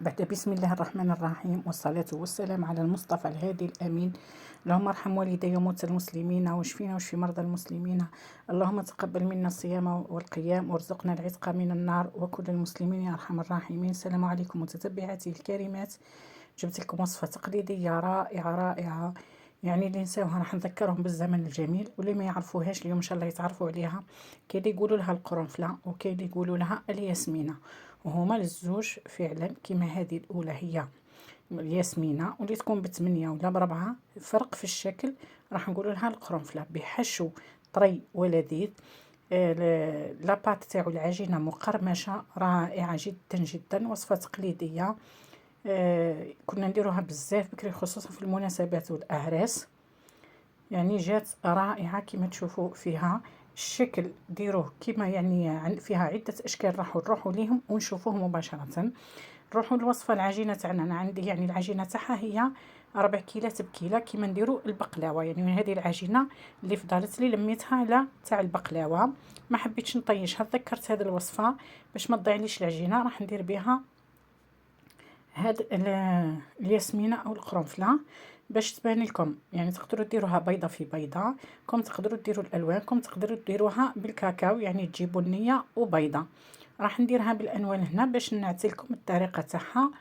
بعد بسم الله الرحمن الرحيم، والصلاة والسلام على المصطفى الهادي الأمين. اللهم ارحم والدي وموتى المسلمين، واشفينا واشفي مرضى المسلمين. اللهم تقبل منا الصيام والقيام، وارزقنا العتق من النار وكل المسلمين يا أرحم الراحمين. السلام عليكم متتبعاتي الكريمات. جبت لكم وصفة تقليدية رائعة رائعة، يعني اللي نساوها راح نذكرهم بالزمن الجميل، واللي ما يعرفوهاش اليوم ان شاء الله يتعرفوا عليها. كاين اللي يقولوا لها القرنفلة، وكاين اللي يقولوا لها الياسمينة، وهما للزوج فعلا. كما هذه الاولى هي الياسمينة، واللي تكون ب8 ولا ب4 فرق في الشكل، راح نقولوا لها القرنفلة. بحشو طري ولذيذ. لاباط تاعو العجينه مقرمشه رائعه جدا جدا، وصفه تقليديه. كنا نديروها بزاف بكري، خصوصا في المناسبات والاعراس. يعني جات رائعه كما تشوفوا فيها الشكل. ديروه كما يعني فيها عده اشكال، راح نروحوا ليهم ونشوفوه مباشره. نروحوا للوصفه العجينه تاعنا. انا عندي يعني العجينه تاعها هي 4 كيلات بكيله، كيما نديروا البقلاوه. يعني من هذه العجينه اللي فضلت لي لميتها على تاع البقلاوه، ما حبيتش نطيشها. تذكرت هذه الوصفه باش ما تضيعليش العجينه. راح ندير بها هاد الياسمينه او القرنفله باش تبان لكم. يعني تقدروا ديروها بيضه في بيضه، كم تقدروا ديروا الالوان، كم تقدروا ديروها بالكاكاو، يعني تجي بنيه وبيضه. راح نديرها بالالوان هنا باش نعطيلكم الطريقه تاعها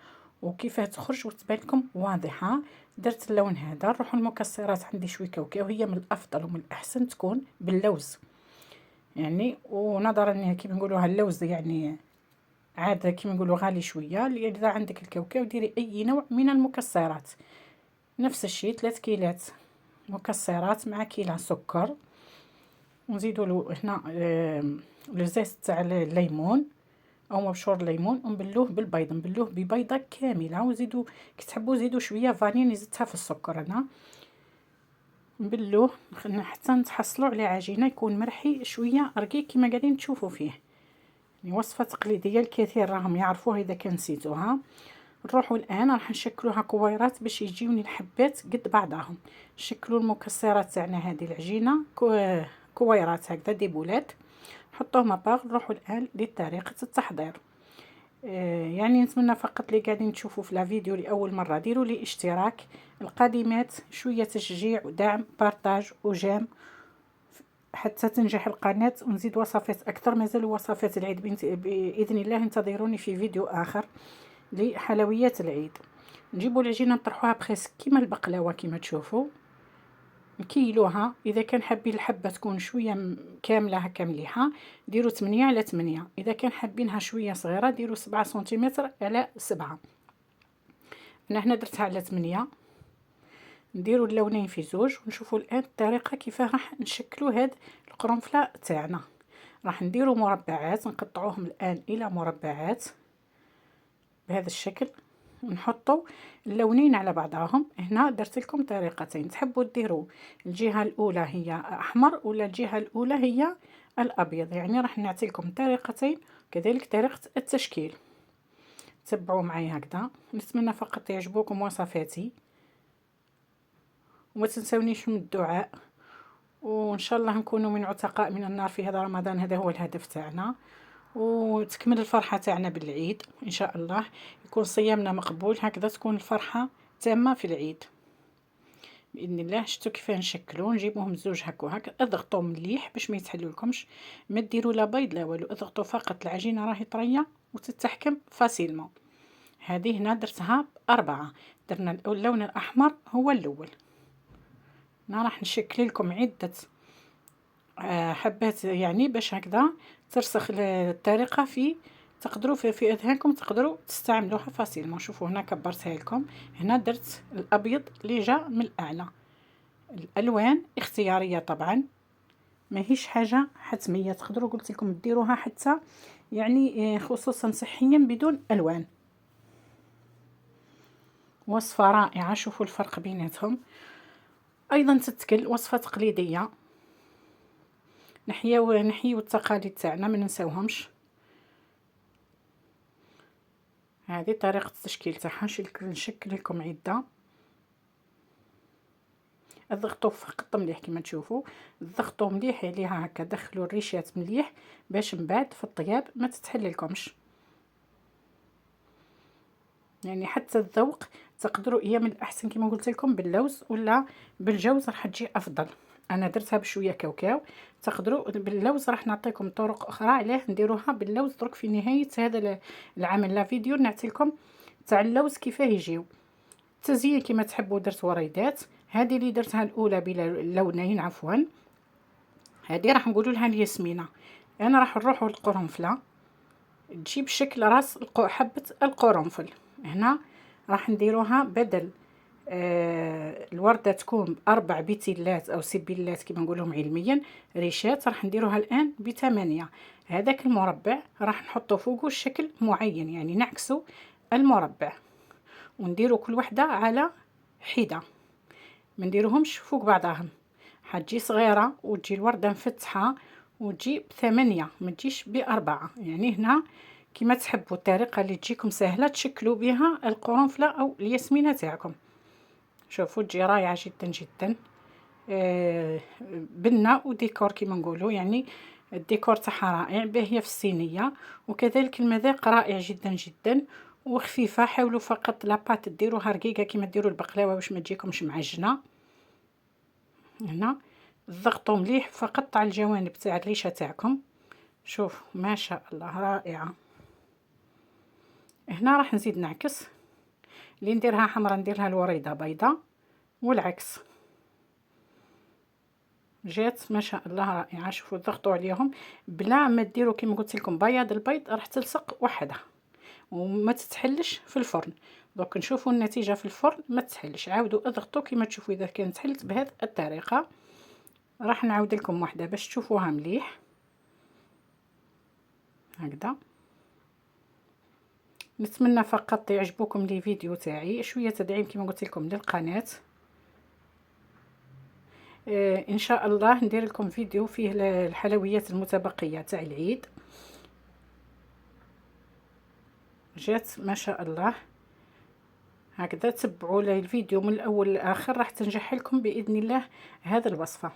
وكيفاه تخرج وتبان لكم واضحه. درت اللون هذا. نروحوا المكسرات. عندي شويه كاوكاو، هي من الافضل ومن الاحسن تكون باللوز، يعني ونظرا كيما نقولوها اللوز يعني عاد كيما نقولوا غالي شويه. اذا عندك الكاوكاو ديري اي نوع من المكسرات. نفس الشيء 3 كيلات مكسرات مع كيلو سكر، ونزيدوا له هنا الزيت تاع الليمون او مبشور الليمون، ونبلوه بالبيض، نبلوه ببيضه كامله. وزيدوا كي تحبوا زيدوا شويه فاني، زدتها في السكر انا. نبلوه حتى نتحصلوا على عجينه يكون مرحي شويه رقيق كما قاعدين تشوفوا فيه. يعني وصفه تقليديه الكثير راهم يعرفوها اذا كان نسيتوها. نروحوا الان راح نشكلوها كويرات باش يجيوني الحبات قد بعضهم. نشكلوا المكسرات تاعنا هذه العجينه كويرات هكذا ديبولات، نحطوهم اباغ. نروحوا الان لطريقه التحضير. يعني نتمنى فقط اللي قاعدين تشوفوا في الفيديو لاول مره ديروا لي اشتراك، القادمات شويه تشجيع ودعم، بارطاج وجيم حتى تنجح القناه ونزيد وصفات اكثر. مازال وصفات العيد باذن الله. انتظروني في فيديو اخر لحلويات العيد. نجيبوا العجينه نطرحوها بخيس كيما البقلاوه كيما تشوفوا، نكيلوها. اذا كان حابين الحبه تكون شويه كامله هكا مليحه ديروا 8 على 8. اذا كان حابينها شويه صغيره ديروا 7 سنتيمتر على 7. انا هنا درتها على 8. نديروا اللونين في زوج ونشوفوا الان الطريقه كيف راح نشكلوا هاد القرنفله تاعنا. راح نديروا مربعات، نقطعوهم الان الى مربعات بهذا الشكل، ونحطوا اللونين على بعضهم. هنا درت لكم طريقتين، تحبوا ديروا الجهه الاولى هي احمر ولا الجهه الاولى هي الابيض. يعني راح نعطي لكم طريقتين كذلك طريقه التشكيل. تبعوا معي هكذا. نتمنى فقط يعجبوكم وصفاتي، وما تنسونيش من الدعاء، وان شاء الله نكونوا من عتقاء من النار في هذا رمضان. هذا هو الهدف تاعنا، وتكمل الفرحة تاعنا بالعيد إن شاء الله. يكون صيامنا مقبول هكذا، تكون الفرحة تامة في العيد بإذن الله. شفتوا كيف نشكلوا؟ نجيبوهم زوج هكا وهكا، اضغطوا مليح باش ما يتحلولكمش. ما ديروا لا بيض لا والو، اضغطوا فقط. العجينة راهي طرية وتتحكم فاسيلمون. هذه هنا درتها ب4. درنا اللون الأحمر هو الأول. أنا راح نشكل لكم عدة حبات، يعني باش هكذا ترسخ الطريقه في تقدروا في اذهانكم، تقدروا تستعملوها فاسيلمون. شوفوا هنا كبرتها لكم. هنا درت الابيض اللي جا من الاعلى. الالوان اختياريه طبعا، ماهيش حاجه حتميه. تقدروا قلت لكم ديروها حتى يعني خصوصا صحيا بدون الوان. وصفه رائعه، شوفوا الفرق بيناتهم. ايضا تتكل وصفه تقليديه. نحيو التقاليد تاعنا ما ننساوهمش. هذه طريقه التشكيل تاعها. نشكل لكم عده. اضغطوا فقط مليح كما تشوفوا، ضغطوا مليح عليها هكا، دخلوا الريشات مليح باش من بعد في الطياب ما تتحللكمش. يعني حتى الذوق تقدروا، هي من الاحسن كما قلت لكم باللوز ولا بالجوز راح تجي افضل. انا درتها بشويه كاوكاو، تقدروا باللوز. راح نعطيكم طرق اخرى علاه نديروها باللوز درك في نهايه هذا العمل. لا فيديو نعطي لكم تاع اللوز كيفاه يجيو. التزيين كما تحبوا. درت وريدات، هذه اللي درتها الاولى بلا لونين عفوا، هذه راح نقولوا لها الياسمينه. انا راح نروحوا للقرنفله، تجيب شكل راس حبه القرنفل. هنا راح نديروها بدل الوردة تكون 4 بتلات أو سبيلات كما نقولهم علميا ريشات، راح نديروها الآن ب8. هذاك المربع راح نحطه فوقه شكل معين، يعني نعكسه المربع ونديرو كل وحدة على حدة، ما نديروهمش فوق بعضهم. حتجي صغيرة وتجي الوردة مفتحة وتجي ب8، ما تجيش ب4. يعني هنا كما تحبوا الطريقة اللي تجيكم سهلة تشكلوا بها القرنفلة أو الياسمينة تاعكم. شوفوا تجي رائعة جدا جدا. بنة وديكور كما نقولوا، يعني الديكور تاعها رائع، باهية في الصينية، وكذلك المذاق رائع جدا جدا وخفيفة. حاولوا فقط لاباط ديروها رقيقة كما ديروا البقلاوة باش ما تجيكمش معجنة. هنا ضغطوا مليح فقط على الجوانب تاع الريشة تاعكم. شوف ما شاء الله رائعة. هنا راح نزيد نعكس، اللي نديرها حمرا نديرها الوريدة بيضة والعكس. جات ما شاء الله رائعه. شوفوا ضغطوا عليهم بلا ما ديروا كما قلت لكم بياض البيض، راح تلصق وحدها وما تتحلش في الفرن. دوك نشوفوا النتيجه في الفرن ما تتحلش. عاودوا اضغطوا كما تشوفوا. اذا كانت حلت بهذه الطريقه راح نعاود لكم واحده باش تشوفوها مليح هكذا. نتمنى فقط يعجبكم لي فيديو تاعي. شويه تدعيم كما قلت لكم للقناه. ان شاء الله ندير لكم فيديو فيه الحلويات المتبقيه تاع العيد. جات ما شاء الله هكذا. تبعوا لي الفيديو من الاول للاخر راح تنجح لكم باذن الله هذا الوصفه.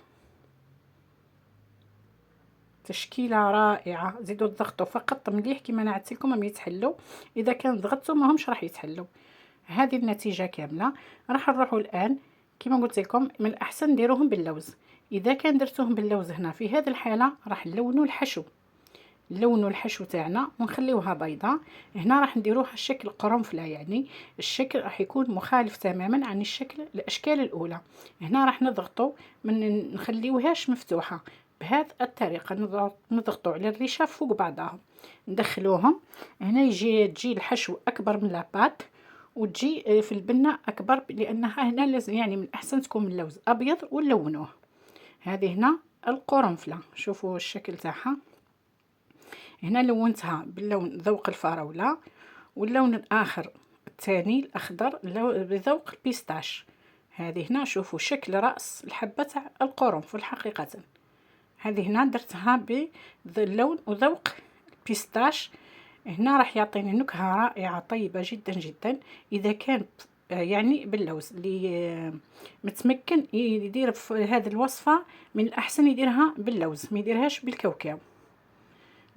تشكيله رائعه. زيدوا تضغطوا فقط مليح كما نعدت لكم هم يتحلوا. اذا كان ضغطتوا ما همش راح يتحلوا. هذه النتيجه كامله. راح نروحوا الان كما قلت لكم من الاحسن نديروهم باللوز. اذا كان درتوهم باللوز هنا في هذه الحاله راح نلونوا الحشو، نلونوا الحشو تاعنا ونخليوها بيضاء. هنا راح نديروها الشكل قرنفله، يعني الشكل راح يكون مخالف تماما عن الاشكال الاولى. هنا راح نضغطوا من نخليوهاش مفتوحه بهذه الطريقه. نضغطوا على الريشه فوق بعضها ندخلوهم. هنا تجي الحشو اكبر من لاباط وتجي في البنه اكبر، لانها هنا لازم يعني من الاحسن تكون من اللوز ابيض ونلونوه. هذه هنا القرنفله. شوفوا الشكل تاعها. هنا لونتها باللون ذوق الفراولة، واللون الآخر الثاني الأخضر بذوق البيستاش. هذه هنا شوفوا شكل رأس الحبة تاع القرنفل حقيقة. هذه هنا درتها باللون وذوق البيستاش. هنا راح يعطيني نكهة رائعة طيبة جدا جدا. إذا كان يعني باللوز اللي متمكن يدير في هذه الوصفة من الأحسن يديرها باللوز، ما يديرهاش بالكاوكاو.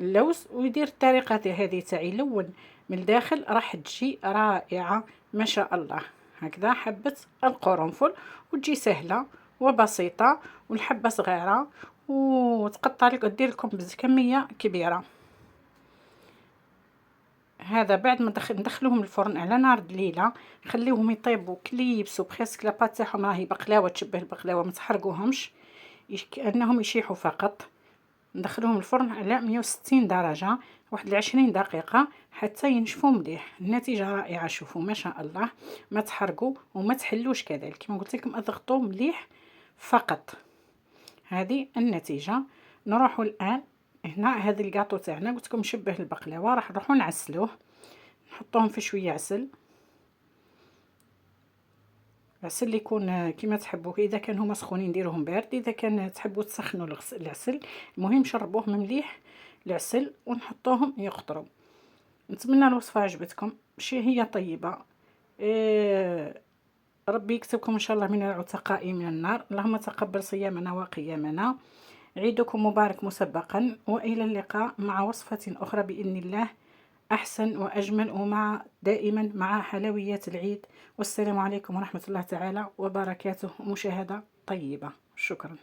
اللوز ويدير الطريقه هذه تاع يلون من الداخل راح تجي رائعه ما شاء الله. هكذا حبه القرنفل وتجي سهله وبسيطه والحبه صغيره وتقطع لك دير لكم بكميه كبيره. هذا بعد ما ندخلوهم الفرن على نار دليله، خليوهم يطيبوا كلي يبسوا بخيسك لاباط تاعهم راهي بقلاوه تشبه البقلاوه، ما تحرقوهمش كانهم يشيحوا فقط. ندخلوهم الفرن على 160 درجة واحد 20 دقيقة حتى ينشفوا مليح. النتيجة رائعة. شوفوا ما شاء الله ما تحرقوا وما تحلوش كذلك كما قلت لكم اضغطوا مليح فقط. هذه النتيجة. نروحوا الآن هنا هذا الكاطو تاعنا قلت لكم شبه البقلاوة. راح نروحوا نعسلوه، نحطوهم في شوية عسل. العسل اللي يكون كما تحبوا. اذا كان هما سخونين ديروهم بارد، اذا كان تحبوا تسخنوا العسل المهم شربوه مليح العسل ونحطوهم يقطروا. نتمنى الوصفه عجبتكم. شي هي طيبه. ربي يكتبكم ان شاء الله من العتقاء من النار. اللهم تقبل صيامنا وقيامنا. عيدكم مبارك مسبقا، والى اللقاء مع وصفه اخرى باذن الله. أحسن وأجمل، ومع دائما مع حلويات العيد. والسلام عليكم ورحمة الله تعالى وبركاته، ومشاهدة طيبة. شكرا.